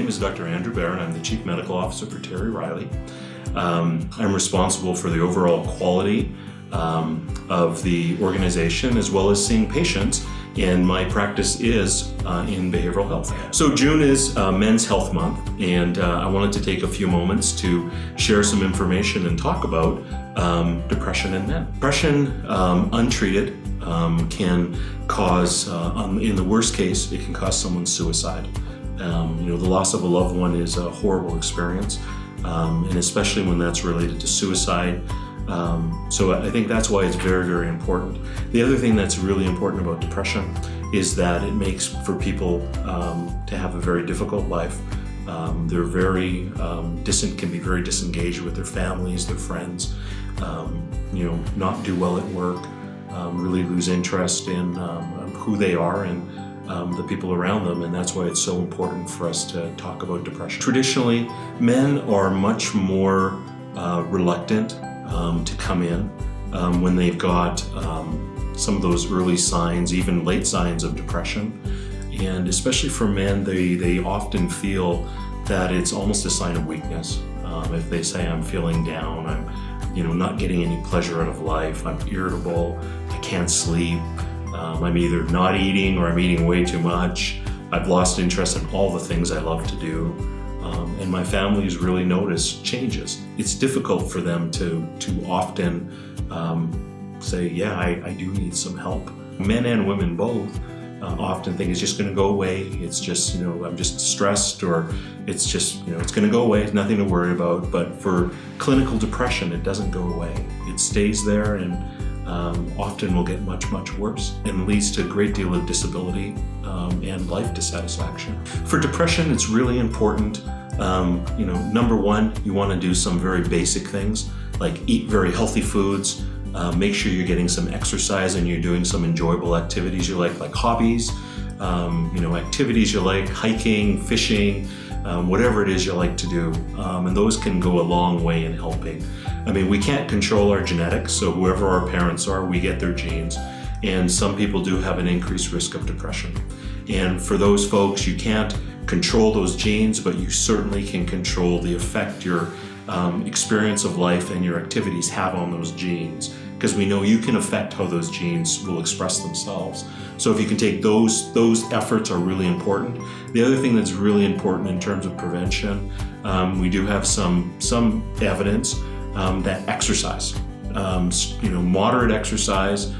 name is Dr. Andrew Barron. I'm the Chief Medical Officer for Terry Riley. I'm responsible for the overall quality of the organization as well as seeing patients, and my practice is in behavioral health. So June is Men's Health Month, and I wanted to take a few moments to share some information and talk about depression in men. Depression, untreated, can cause, in the worst case, it can cause someone's suicide. The loss of a loved one is a horrible experience, and especially when that's related to suicide. So I think that's why it's very, very important. The other thing that's really important about depression is that it makes for people to have a very difficult life. They're very can be very disengaged with their families, their friends, not do well at work, really lose interest in who they are and the people around them, and that's why it's so important for us to talk about depression. Traditionally, men are much more reluctant to come in when they've got some of those early signs, even late signs of depression. And especially for men, they often feel that it's almost a sign of weakness. If they say, I'm feeling down, I'm not getting any pleasure out of life, I'm irritable, I can't sleep, I'm either not eating or I'm eating way too much, I've lost interest in all the things I love to do. And my families really notice changes. It's difficult for them to often say, yeah, I do need some help. Men and women both often think it's just going to go away. It's just, I'm just stressed, or it's just, it's going to go away. It's nothing to worry about. But for clinical depression, it doesn't go away. It stays there and often will get much, much worse and leads to a great deal of disability and life dissatisfaction. For depression, it's really important. Number one, you want to do some very basic things like eat very healthy foods, make sure you're getting some exercise and you're doing some enjoyable activities you like hobbies, activities you like, hiking, fishing, whatever it is you like to do. And those can go a long way in helping. We can't control our genetics, so whoever our parents are, we get their genes. And some people do have an increased risk of depression. And for those folks, you can't control those genes, but you certainly can control the effect your experience of life and your activities have on those genes, because we know you can affect how those genes will express themselves. So if you can take those efforts are really important. The other thing that's really important in terms of prevention, we do have some evidence that exercise, moderate exercise,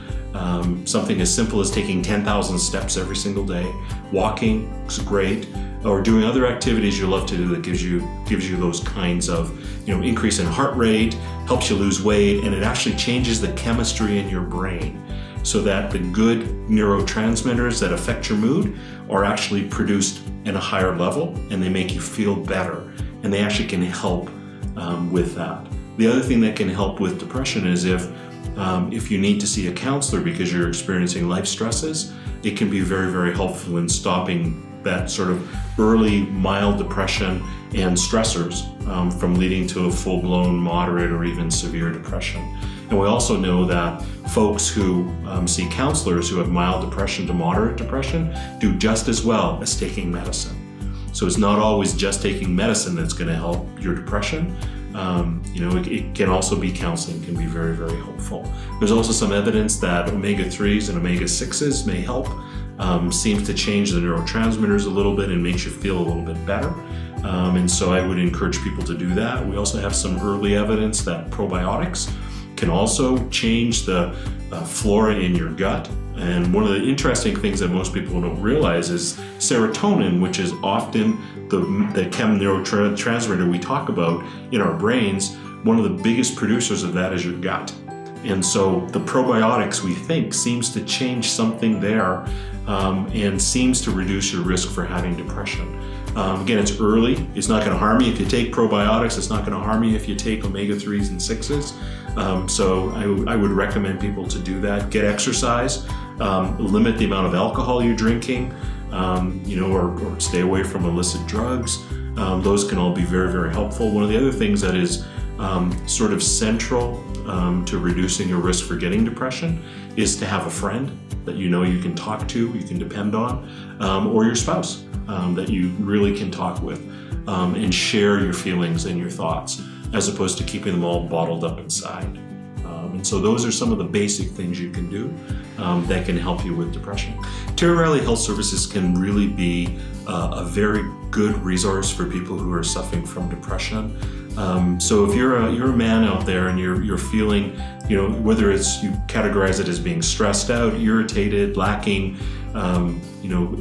something as simple as taking 10,000 steps every single day, walking is great, or doing other activities you love to do that gives you those kinds of increase in heart rate, helps you lose weight, and it actually changes the chemistry in your brain so that the good neurotransmitters that affect your mood are actually produced at a higher level, and they make you feel better, and they actually can help with that. The other thing that can help with depression is if you need to see a counselor because you're experiencing life stresses, it can be very, very helpful in stopping that sort of early mild depression and stressors from leading to a full-blown moderate or even severe depression. And we also know that folks who see counselors who have mild depression to moderate depression do just as well as taking medicine. So it's not always just taking medicine that's going to help your depression. It can also be counseling, can be very, very helpful. There's also some evidence that omega-3s and omega-6s may help. Seems to change the neurotransmitters a little bit and makes you feel a little bit better. And so I would encourage people to do that. We also have some early evidence that probiotics can also change the flora in your gut. And one of the interesting things that most people don't realize is serotonin, which is often the chem neurotransmitter we talk about in our brains. One of the biggest producers of that is your gut. And so the probiotics, we think, seems to change something there and seems to reduce your risk for having depression. Again, it's early. It's not going to harm you if you take probiotics. It's not going to harm you if you take omega-3s and 6s. So I would recommend people to do that. Get exercise, limit the amount of alcohol you're drinking, or stay away from illicit drugs. Those can all be very, very helpful. One of the other things that is sort of central to reducing your risk for getting depression is to have a friend that you know you can talk to, you can depend on, or your spouse that you really can talk with and share your feelings and your thoughts, as opposed to keeping them all bottled up inside. And so those are some of the basic things you can do that can help you with depression. Terry Riley Health Services can really be a very good resource for people who are suffering from depression. So if you're a man out there and you're feeling, whether it's you categorize it as being stressed out, irritated, lacking,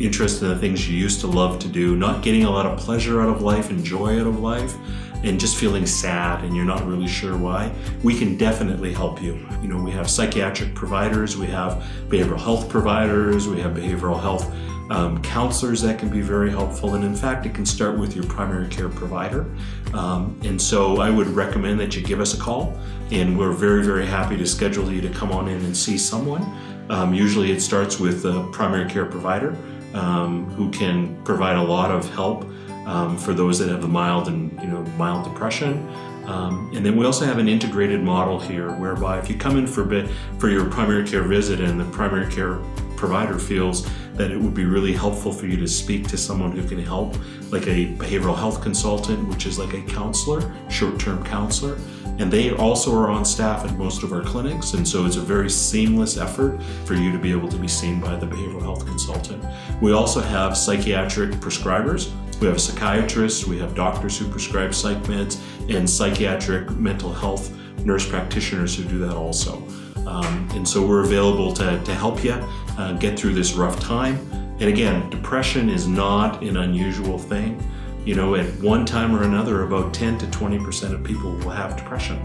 interest in the things you used to love to do, not getting a lot of pleasure out of life and joy out of life, and just feeling sad and you're not really sure why, we can definitely help you. We have psychiatric providers, we have behavioral health providers, we have behavioral health counselors that can be very helpful, and in fact it can start with your primary care provider. And so I would recommend that you give us a call, and we're very, very happy to schedule you to come on in and see someone. Usually it starts with a primary care provider who can provide a lot of help for those that have a mild depression. And then we also have an integrated model here whereby if you come in for your primary care visit and the primary care provider feels that it would be really helpful for you to speak to someone who can help, like a behavioral health consultant, which is like a counselor, short-term counselor, and they also are on staff at most of our clinics, and so it's a very seamless effort for you to be able to be seen by the behavioral health consultant. We also have psychiatric prescribers. We have a psychiatrist, we have doctors who prescribe psych meds, and psychiatric mental health nurse practitioners who do that also. And so we're available to help you get through this rough time. And again, depression is not an unusual thing. At one time or another, about 10 to 20% of people will have depression,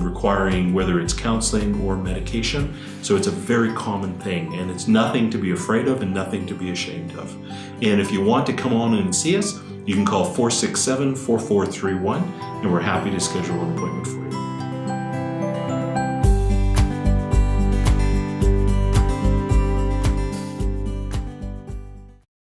requiring whether it's counseling or medication. So it's a very common thing, and it's nothing to be afraid of and nothing to be ashamed of. And if you want to come on and see us, you can call 467-4431, and we're happy to schedule an appointment for you.